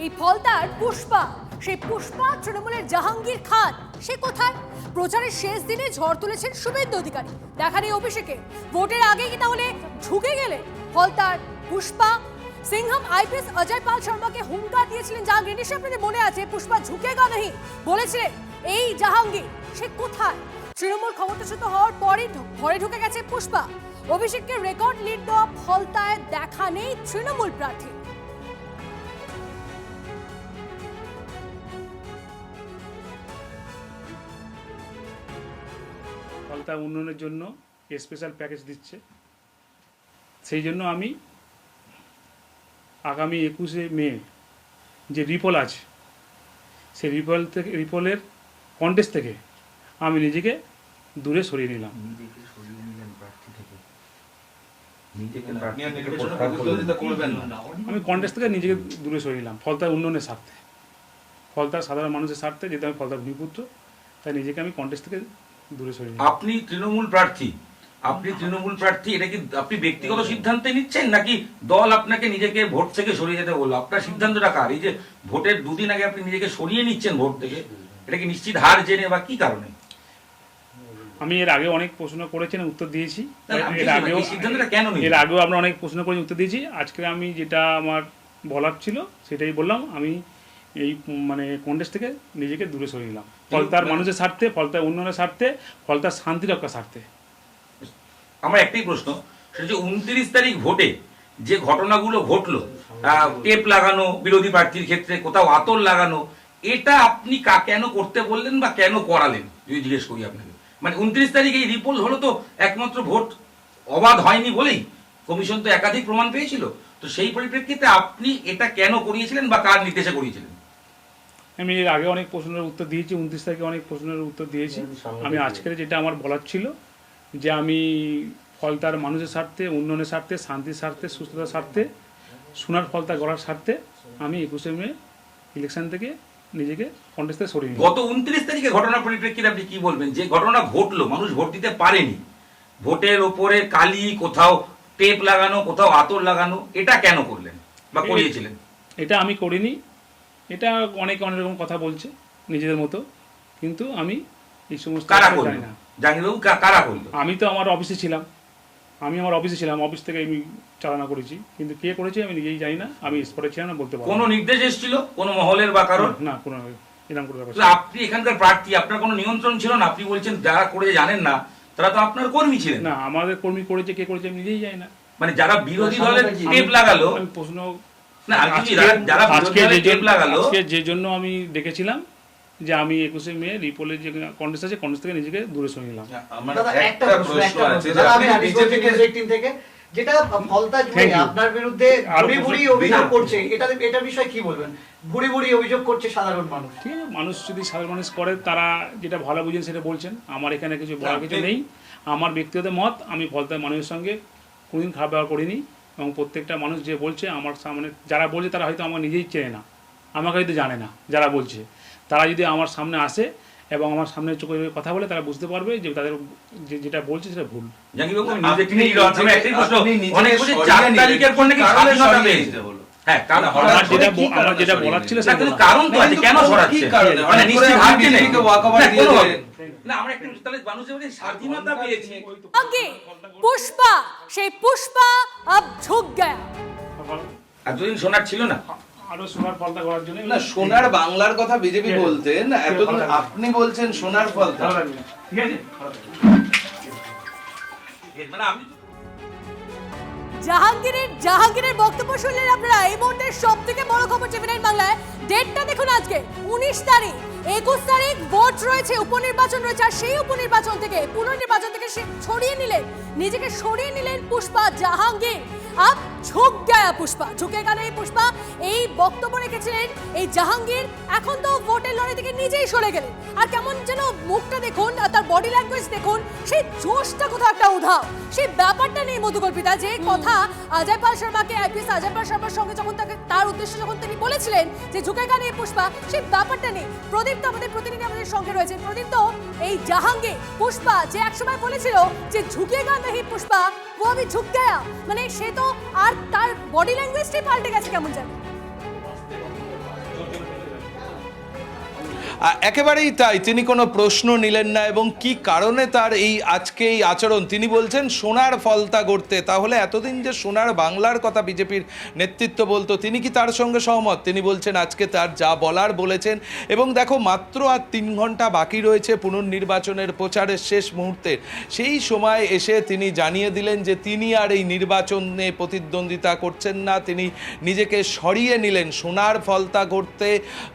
এই ফলতার পুষ্পা, সেই পুষ্পা তৃণমূলের জাহাঙ্গীর খান, সে কোথায়? প্রচারের শেষ দিনে ঝড় তুলেছেন শুভেন্দু অধিকারী, দেখা নেই অভিষেকে। ভোটের আগে কি তাহলে ঝুঁকে গেলে ফলতার পুষ্পা? সিংহাম আইপিএস অজয় পাল শর্মাকে হুঙ্কার দিয়েছিলেন জাহাঙ্গীর, নিশ্চয়ই আপনাদের মনে আছে, পুষ্পা ঝুঁকেগা নেই বলেছিলেন এই জাহাঙ্গীর। সে কোথায়? তৃণমূল ক্ষমতাচ্যুত হওয়ার পরই ঘরে ঢুকে গেছে পুষ্পা। অভিষেককে রেকর্ড লিড দেওয়া ফলতায় দেখা নেই তৃণমূল প্রার্থী। ফলতা উন্নয়নের জন্য স্পেশাল প্যাকেজ দিচ্ছে, সেই জন্য আমি আগামী 21শে মে যে রিপোল আছে, সেই রিপোলের কন্টেস্ট থেকে আমি নিজেকে দূরে সরিয়ে নিলাম। আমি কন্টেস্ট থেকে নিজেকে দূরে সরিয়ে নিলাম ফলতার উন্নয়নের স্বার্থে, ফলতার সাধারণ মানুষের স্বার্থে, যেহেতু আমি ফলতার ভূমিপুত্র, তাই নিজেকে আমি কন্টেস্ট থেকে দূরে সরিয়ে নিলাম। আপনি তৃণমূল প্রার্থী, এটা কি আপনি ব্যক্তিগত সিদ্ধান্তে নিচ্ছেন নাকি দল আপনাকে নিজেকে ভোট থেকে সরিয়ে যেতে বললো? আপনার সিদ্ধান্তটা কার? এই যে ভোটের দুদিন আগে আপনি নিজেকে সরিয়ে নিচ্ছেন ভোট থেকে, এটা কি নিশ্চিত হার জেনে বা কি কারণে? আমি এর আগে অনেক প্রশ্ন করেছেন, উত্তর দিয়েছি। এর আগেও আমরা অনেক প্রশ্ন করে উত্তর দিয়েছি। আজকে আমি যেটা আমার বলার ছিল সেটাই বললাম। আমি এই কন্টেস্ট থেকে নিজেকে দূরে সরিয়ে নিলাম ফলতার মানুষের স্বার্থে, ফলতার উন্নয়নের স্বার্থে, ফলতার শান্তি রক্ষার স্বার্থে। আমার একটাই প্রশ্ন, সেটা যে 29 তারিখ ভোটে যে ঘটনাগুলো ঘটলো, টেপ লাগানো বিরোধী প্রার্থীর ক্ষেত্রে, কোথাও আতর লাগানো, এটা আপনি কেন করতে বললেন বা কেন করালেন যদি জিজ্ঞেস করি আপনাকে? 29 তারিখ এই রিপোল হলো তো একমাত্র ভোট অবাধ হয়নি বলেই, কমিশন তো একাধিক প্রমাণ পেয়েছিল, তো সেই পরিপ্রেক্ষিতে আপনি এটা কেন করিয়েছিলেন বা কার নির্দেশে করিয়েছিলেন? আমি এর আগে অনেক প্রশ্নের উত্তর দিয়েছি, 29 তারিখে অনেক প্রশ্নের উত্তর দিয়েছি। আমি আজকের যেটা আমার বলার ছিল, যে আমি ফলতার মানুষের স্বার্থে, উন্নয়নের স্বার্থে, শান্তির স্বার্থে, সুস্থতার স্বার্থে, সোনার ফলতা গড়ার স্বার্থে আমি 21শে মে ইলেকশন থেকে নিজেকে কন্টেস্ট থেকে সরিয়ে নিই। গত 29 তারিখে ঘটনার পরিপ্রেক্ষিতে আপনি কি বলবেন? যে ঘটনা ঘটলো, মানুষ ভোট দিতে পারেনি, ভোটের ওপরে কালি, কোথাও টেপ লাগানো, কোথাও আতর লাগানো, এটা কেন করলেন বা করিয়েছিলেন? এটা আমি করিনি। এটা অনেকে অনেক রকম কথা বলছে নিজেদের মতো, কিন্তু আমি এই সমস্ত জানি না। জাহাঙ্গীরবাবু, কারা করলো? আমি তো আমার অফিসে ছিলাম, অফিস থেকে আমি চালনা করেছি, কিন্তু কে করেছে আমি নিজেই জানি না। আমি স্পটে ছিলাম না, বলতে পারবো। কোনো নির্দেশ এসেছিল কোনো মহলের বা কারণ? না, কোনো এরকম করে ব্যাপার। আপনি এখানকার প্রার্থী, আপনার কোনো নিয়ন্ত্রণ ছিল না? আপনি বলছেন যারা করেছে জানেন না, তারা তো আপনার কর্মী ছিলেন। না, আমাদের কর্মী করেছে, কে করেছে আমি নিজেই জানি না। যারা বিরোধী দলের টেপ লাগালো, আমি প্রশ্ন আজকে যে জন্য আমি দেখেছিলাম যে আমি 21শে মে রিপোলের যে কন্টেস্ট আছে, কন্টেস্ট থেকে নিজেকে দূরে সরিয়ে নিলাম। একটা প্রশ্ন আছে যেটা ফলতা জুড়ে আপনার বিরুদ্ধে ভুরি অভিযোগ করছে, এটা বিষয় কি বলবেন? ভুরি অভিযোগ করছে সাধারণ মানুষ। ঠিক আছে, মানুষ যদি সাধারণ মানুষ করে, তারা যেটা ভালো বুঝেন সেটা বলছেন। আমার এখানে কিছু বলার কিছু নেই। আমার ব্যক্তিগত মত, আমি ফলতার মানুষের সঙ্গে কোনোদিন খারাপ ব্যবহার করিনি, এবং প্রত্যেকটা মানুষ যে বলছে আমার সামনে, যারা বলছে তারা হয়তো আমার নিজেই চেনে না, আমাকে হয়তো জানে না। যারা বলছে তারা যদি আমার সামনে আসে এবং আমার সামনে চোখে কথা বলে, তারা বুঝতে পারবে যে তাদের যেটা বলছে সেটা ভুল। আমার যেটা বলার ছিল পুষ্পা, সেই পুষ্পা আব ঝুঁক গয়া। এতদিন সোনার ছিল না, আরো সোনার ফলতা করার জন্য। না, সোনার বাংলার কথা বিজেপি বলতেন, এতদিন আপনি বলছেন সোনার ফলতা। ঠিক আছে, জাহাঙ্গীরের বক্তব্য শুনলেন আপনারা। এই মুহূর্তের সব থেকে বড় খবর টিভি9 বাংলায়। ডেটটা দেখুন, আজকে 19 তারিখ, 21 তারিখ ভোট রয়েছে, উপনির্বাচন রয়েছে, আর সেই উপনির্বাচন থেকে, পুনর্নির্বাচন থেকে নিজেকে সরিয়ে নিলেন পুষ্পা জাহাঙ্গীর। আব ঝুঁক গয়া পুষ্পা, ঝুঁকে গেল এই পুষ্পা। এই বক্তব্য রেখেছিলেন এই জাহাঙ্গীর। এখন তো ভোটের লড়াই থেকে নিজেই সরে গেলেন। আর কেমন যেন মুখটা দেখুন, তার বডি ল্যাঙ্গুয়েজ দেখুন, সেই জোশটা কোথাও একটা উধাও, সেই ব্যাপারটা নেই। মধুকল্পিতা, যে কথা অজয় পাল শর্মাকে, আইপিএস অজয় পাল শর্মার সঙ্গে যখন তার উদ্দেশ্যে যখন তিনি বলেছিলেন যে ঝুঁকে গেল এই পুষ্পা, সেই ব্যাপারটা নেই। প্রদীপ তো আমাদের প্রতিনিধি আমাদের সঙ্গে রয়েছেন। প্রদীপ, তো এই জাহাঙ্গীর পুষ্পা যে একসময় বলেছিল যে ঝুঁকেগা नहीं পুষ্পা, ও আমি ঝুঁক গয়া, সে তো আর তার বডি ল্যাঙ্গুয়েজটাই পাল্টে গেছে কেমন জানি। একেবারেই তাই, তিনি কোনো প্রশ্ন নিলেন না এবং কি কারণে তার এই আজকে এই আচরণ, তিনি বলছেন সোনার ফলতা গড়তে। তাহলে এতদিন যে সোনার বাংলার কথা বিজেপির নেতৃত্ব বলতো, তিনি কি তার সঙ্গে সহমত? তিনি বলছেন আজকে তার যা বলার বলেছেন। এবং দেখো, মাত্র আর 3 ঘন্টা বাকি রয়েছে পুনর্নির্বাচনের প্রচারের শেষ মুহূর্তে। সেই সময় এসে তিনি জানিয়ে দিলেন যে তিনি আর এই নির্বাচনে প্রতিদ্বন্দ্বিতা করছেন না, তিনি নিজেকে সরিয়ে নিলেন সোনার ফলতা গড়তে,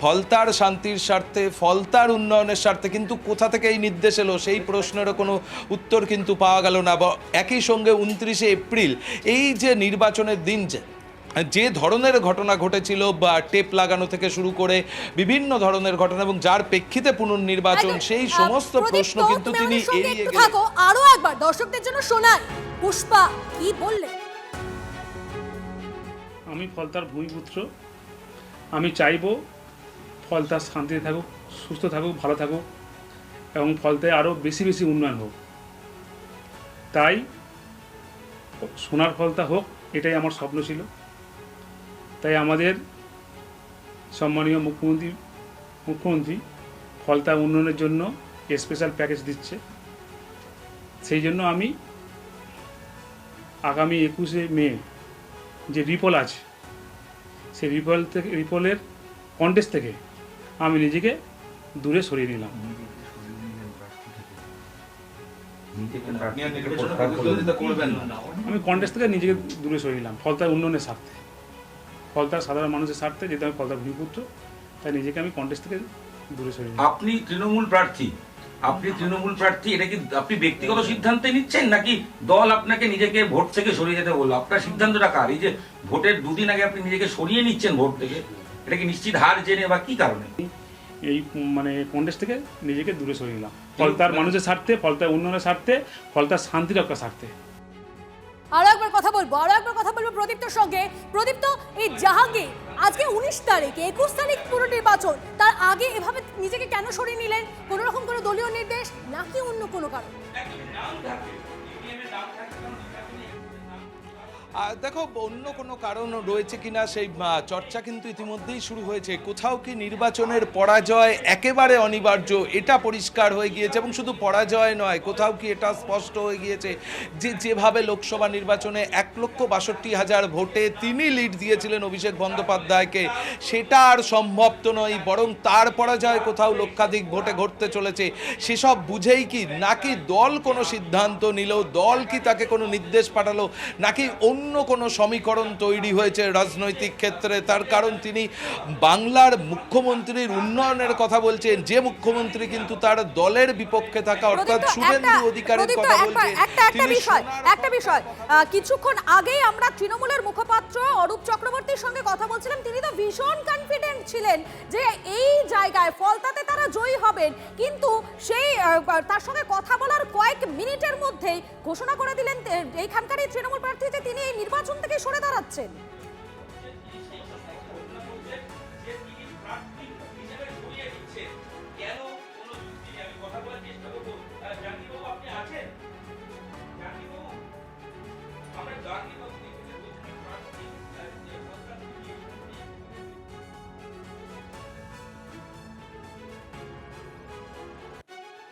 ফলতার শান্তির স্বার্থে, ফলতার উন্নয়নের স্বার্থে। কিন্তু কোথা থেকে এই নির্দেশ এলো সেই প্রশ্নেরও কোনো উত্তর কিন্তু পাওয়া গেল না। একই সঙ্গে 29শে এপ্রিল এই যে নির্বাচনের দিন যে ধরনের ঘটনা ঘটেছিল, বা টেপ লাগানো থেকে শুরু করে বিভিন্ন ধরনের ঘটনা, এবং যার প্রেক্ষিতে পুনর্নির্বাচন, সেই সমস্ত প্রশ্ন কিন্তু তিনি এড়িয়ে গেলেন। আরো একবার দর্শকদের জন্য শোনান পুষ্পা কি বললেন। আমি ফলতার ভূমিপুত্র, আমি চাইবো ফলতার শান্তিতে থাকুক, সুস্থ থাকুক, ভালো থাকুক এবং ফলতায় আরও বেশি বেশি উন্নয়ন হোক। তাই সোনার ফলতা হোক, এটাই আমার স্বপ্ন ছিল। তাই আমাদের সম্মানীয় মুখ্যমন্ত্রী ফলতা উন্নয়নের জন্য স্পেশাল প্যাকেজ দিচ্ছে। সেই জন্য আমি আগামী 21শে মে যে রিপোল আছে, সেই রিপোলের কন্টেস্ট থেকে আমি নিজেকে দূরে সরিয়ে নিলাম। আমি কন্টেস্ট থেকে নিজেকে দূরে সরিয়ে নিলাম ফলতার উন্নয়নের স্বার্থে, ফলতার সাধারণ মানুষের স্বার্থে। যেহেতু আমি ফলতার ভূমিপুত্র, তাই নিজেকে আমি কন্টেস্ট থেকে দূরে সরিয়ে নিলাম। আপনি তৃণমূল প্রার্থী, এটা কি আপনি ব্যক্তিগত সিদ্ধান্তে নিচ্ছেন, নাকি দল আপনাকে নিজেকে ভোট থেকে সরিয়ে যেতে বললো? আপনার সিদ্ধান্তটা কার? এই যে ভোটের 2 দিন আগে আপনি নিজেকে সরিয়ে নিচ্ছেন ভোট থেকে, এটা কি নিশ্চিত হার জেনে বা কি কারণে? এই কন্টেস্ট থেকে নিজেকে দূরে সরিয়ে নিলাম ফলতার মানুষের স্বার্থে, ফলতার উন্নয়নের স্বার্থে, ফলতার শান্তি রক্ষার স্বার্থে। আরো একবার কথা বলবো প্রদীপ্তর সঙ্গে। প্রদীপ্ত, এই জাহাঙ্গীর আজকে 19 তারিখ 21 তারিখ পুনর্নির্বাচন, তার আগে এভাবে নিজেকে কেন সরিয়ে নিলেন? কোনো রকম কোনো দলীয় নির্দেশ নাকি অন্য কোনো কারণ? দেখো, অন্য কোনো কারণ রয়েছে কিনা সেই চর্চা কিন্তু ইতিমধ্যেই শুরু হয়েছে। কোথাও কি নির্বাচনের পরাজয় একেবারে অনিবার্য, এটা পরিষ্কার হয়ে গিয়েছে। এবং শুধু পরাজয় নয়, কোথাও কি এটা স্পষ্ট হয়ে গিয়েছে যে যেভাবে লোকসভা নির্বাচনে 1,62,000 ভোটে তিনি লিড দিয়েছিলেন অভিষেক বন্দ্যোপাধ্যায়কে, সেটা আর সম্ভব তো নয়, বরং তার পরাজয় কোথাও লক্ষাধিক ভোটে ঘটতে চলেছে। সেসব বুঝেই কি, নাকি দল কোনো সিদ্ধান্ত নিল, দল কি তাকে কোনো নির্দেশ পাঠালো, নাকি অন্য কোনো সমীকরণ তৈরি হয়েছে রাজনৈতিক ক্ষেত্রে? তার কারণ তিনি বাংলার মুখ্যমন্ত্রীর উন্নয়নের কথা বলছেন, যে মুখ্যমন্ত্রী কিন্তু তার দলের বিপক্ষে থাকা, অর্থাৎ শুভেন্দু অধিকারীর কথা বলছেন। একটা বিষয় কিছুক্ষণ আগেই আমরা তৃণমূলের মুখপাত্র অরূপ চক্রবর্তীর সঙ্গে কথা বলছিলাম। তিনি তো ভীষণ কনফিডেন্ট ছিলেন যে এই জায়গায় ফলতাতে তারা জয়ী হবেন, কিন্তু সেই তার সঙ্গে কথা বলার কয়েক মিনিটের মধ্যেই ঘোষণা করে দিলেন এইখানকারই তৃণমূল প্রার্থী যে তিনি এই নির্বাচন থেকে সরে দাঁড়াচ্ছেন।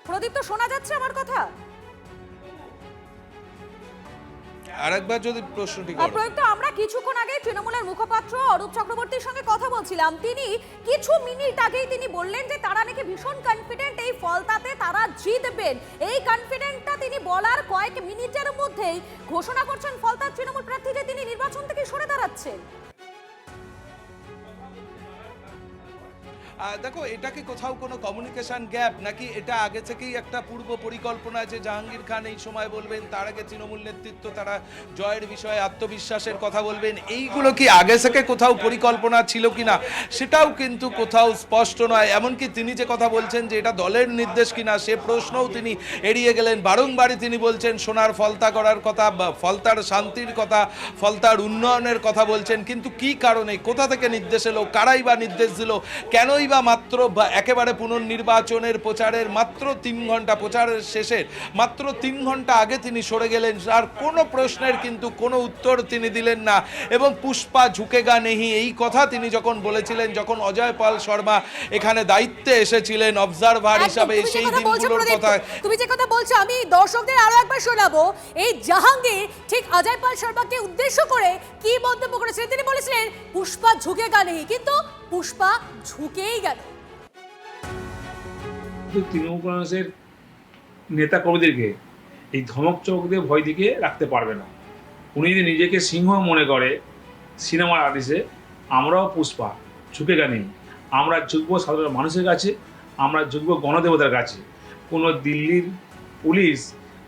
প্রদীপ্ত, শোনা যাচ্ছে আমার কথা? আরেকবার যদি প্রশ্নটি করেন। প্রদীপ্ত, আমরা কিছুক্ষণ আগে তৃণমূলের মুখপাত্র অরূপ চক্রবর্তীর সঙ্গে কথা বলছিলাম। তিনি কিছু মিনিট আগেই তিনি বললেন যে তারা নাকি ভীষণ কনফিডেন্ট এই ফলতাতে তারা জিতবেন। এই কনফিডেন্টটা তিনি বলার কয়েক মিনিটের মধ্যেই ঘোষণা করছেন ফলতার তৃণমূল প্রার্থী যে তিনি নির্বাচন থেকে সরে দাঁড়াচ্ছেন। দেখো, এটা কি কোথাও কোনো কমিউনিকেশন গ্যাপ, নাকি এটা আগে থেকেই একটা পূর্ব পরিকল্পনা যে জাহাঙ্গীর খান এই সময় বলবেন, তার আগে তৃণমূল নেতৃত্ব তারা জয়ের বিষয়ে আত্মবিশ্বাসের কথা বলবেন? এইগুলো কি আগে থেকে কোথাও পরিকল্পনা ছিল কিনা সেটাও কিন্তু কোথাও স্পষ্ট নয়। এমনকি তিনি যে কথা বলছেন যে এটা দলের নির্দেশ কিনা, সে প্রশ্নও তিনি এড়িয়ে গেলেন। বারংবারই তিনি বলছেন সোনার ফলতা করার কথা, ফলতার শান্তির কথা, ফলতার উন্নয়নের কথা বলছেন। কিন্তু কি কারণে, কোথা থেকে নির্দেশ এলো, কারাই বা নির্দেশ দিল, কেনই বা মাত্র একেবারে পুনর্নির্বাচনের প্রচারের মাত্র 3 ঘন্টা, প্রচারের শেষের মাত্র 3 ঘন্টা আগে তিনি সরে গেলেন। আর কোনো প্রশ্নের কিন্তু কোনো উত্তর তিনি দিলেন না। এবং পুষ্পা ঝুঁকেগা নেহি এই কথা তিনি যখন বলেছিলেন, যখন অজয় পাল শর্মা এখানে দায়িত্বে এসেছিলেন অবজারভার হিসাবে, সেই দিনগুলোর কথা। তুমি যে কথা বলছো আমি দর্শকদের আরো একবার শোনাবো। এই জাহাঙ্গীর ঠিক অজয় পাল শর্মাকে উদ্দেশ্য করে কি মন্তব্য করেছিলেন। তিনি বলেছিলেন পুষ্পা ঝুঁকেগা নেহি, কিন্তু পুষ্পা ঝুঁকেই গেল। তৃণমূল কংগ্রেসের নেতা কর্মীদেরকে এই ধমক চমক দিয়ে ভয় দিকে রাখতে পারবে না। উনি যদি নিজেকে সিংহ মনে করে সিনেমার আর্টিস্টে, আমরাও পুষ্পা ঝুঁকেগা নেই। আমরা ঝুঁকবো সাধারণ মানুষের কাছে, আমরা ঝুঁকবো গণদেবতার কাছে। কোনো দিল্লির পুলিশ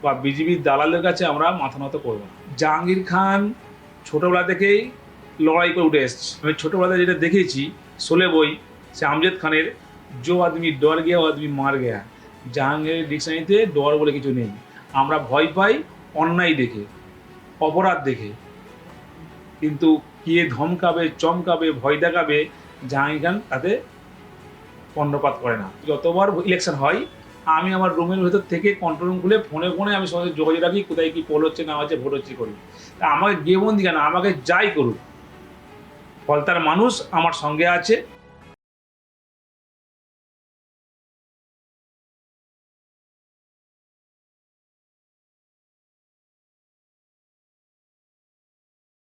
বা বিজেপির দালালদের কাছে আমরা মাথা নত করবো না। জাহাঙ্গীর খান ছোটোবেলা থেকেই লড়াই করে উঠে এসছে। আমি ছোটোবেলাতে যেটা দেখেছি শোলে বই, সে আমজাদ খানের জো আদমি ডর গিয়া ও আদমি মার গিয়া। জাহাঙ্গীরের ডিকশনারিতে ডর বলে কিছু নেই। আমরা ভয় পাই অন্যায় দেখে, অপরাধ দেখে, কিন্তু কে ধমকাবে, চমকাবে, ভয় দেখাবে, জাহাঙ্গীর খান তাতে কর্ণপাত করে না। যতবার ইলেকশন হয় আমি আমার রুমের ভেতর থেকে কন্ট্রোল রুম খুলে ফোনে আমি সঙ্গে যোগাযোগ রাখি, কোথায় কি পোল হচ্ছে না হচ্ছে, ভোট হচ্ছে করি। তা আমাকে গিয়ে বন্দি কেন, আমাকে যাই করুক, ফলতার মানুষ আমার সঙ্গে আছে।